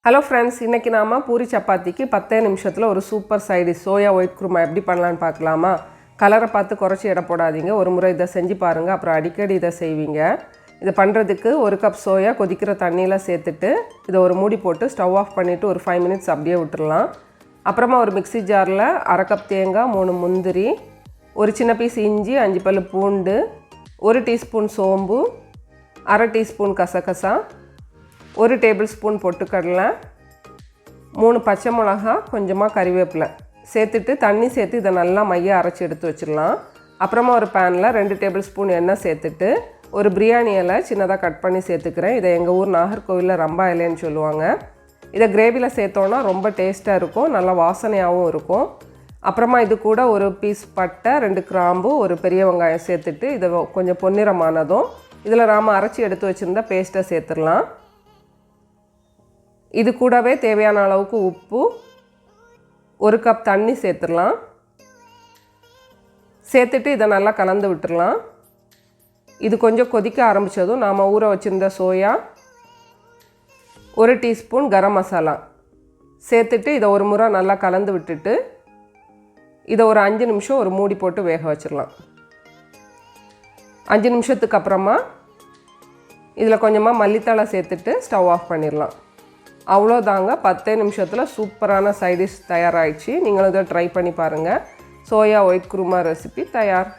Hello friends, இன்றைக்கி நாம் பூரி சப்பாத்திக்கு 10 நிமிஷத்தில் ஒரு super side dish soya white kurma எப்படி பண்ணலான்னு பார்க்கலாமா? கலரை பார்த்து குறைச்சி எடை போடாதீங்க. ஒரு முறை இதை செஞ்சு பாருங்கள், அப்புறம் அடிக்கடி இதை செய்வீங்க. இதை பண்ணுறதுக்கு 1 கப் சோயா கொதிக்கிற தண்ணியில் சேர்த்துட்டு இதை ஒரு மூடி போட்டு ஸ்டவ் ஆஃப் பண்ணிவிட்டு ஒரு 5 மினிட்ஸ் அப்படியே விட்டுடலாம். அப்புறமா ஒரு மிக்ஸி ஜாரில் 1/2 கப் தேங்காய், 3 முந்திரி, ஒரு சின்ன பீஸ் இஞ்சி, 5 பல் பூண்டு, 1 டீஸ்பூன் சோம்பு, 1/2 டீஸ்பூன் கசகசா, 1 டேபிள் ஸ்பூன் பொட்டுக்கடலை, 3 பச்சை மிளகா, கொஞ்சமாக கறிவேப்பிலை சேர்த்துட்டு தண்ணி சேர்த்து இதை நல்லா மைய அரைச்சி எடுத்து வச்சிடலாம். அப்புறமா ஒரு பேனில் 2 டேபிள் ஸ்பூன் எண்ணெய் சேர்த்துட்டு ஒரு பிரியாணி இலை சின்னதாக கட் பண்ணி சேர்த்துக்கிறேன். இதை எங்கள் ஊர் நாகர்கோவிலில் ரம்பா இலைன்னு சொல்லுவாங்க. இதை கிரேவியில் சேர்த்தோன்னா ரொம்ப டேஸ்ட்டாக இருக்கும், நல்லா வாசனையாகவும் இருக்கும். அப்புறமா இது கூட ஒரு பீஸ் பட்டை, 2 கிராம்பு, ஒரு பெரிய வெங்காயம் சேர்த்துட்டு இதை கொஞ்சம் பொன்னிறமானதும் இதில் நாம் அரைச்சி எடுத்து வச்சுருந்த பேஸ்ட்டை சேர்த்துடலாம். இது கூடவே தேவையான அளவுக்கு உப்பு, 1 கப் தண்ணி சேர்த்துடலாம். சேர்த்துட்டு இதை நல்லா கலந்து விட்டுடலாம். இது கொஞ்சம் கொதிக்க ஆரம்பித்ததும் நாம் ஊற வச்சுருந்த சோயா, 1 டீஸ்பூன் கரம் மசாலா சேர்த்துட்டு இதை ஒரு முறை நல்லா கலந்து விட்டுட்டு இதை ஒரு 5 நிமிஷம் ஒரு மூடி போட்டு வேக வச்சிடலாம். 5 நிமிஷத்துக்கு அப்புறமா இதில் கொஞ்சமாக மல்லித்தழை சேர்த்துட்டு ஸ்டவ் ஆஃப் பண்ணிடலாம். அவ்வளோதாங்க, 10 நிமிஷத்தில் சூப்பரான சைடிஷ் தயாராகிடுச்சு. நீங்களும் இதை ட்ரை பண்ணி பாருங்கள். சோயா ஒயிட் குருமா ரெசிபி தயார்.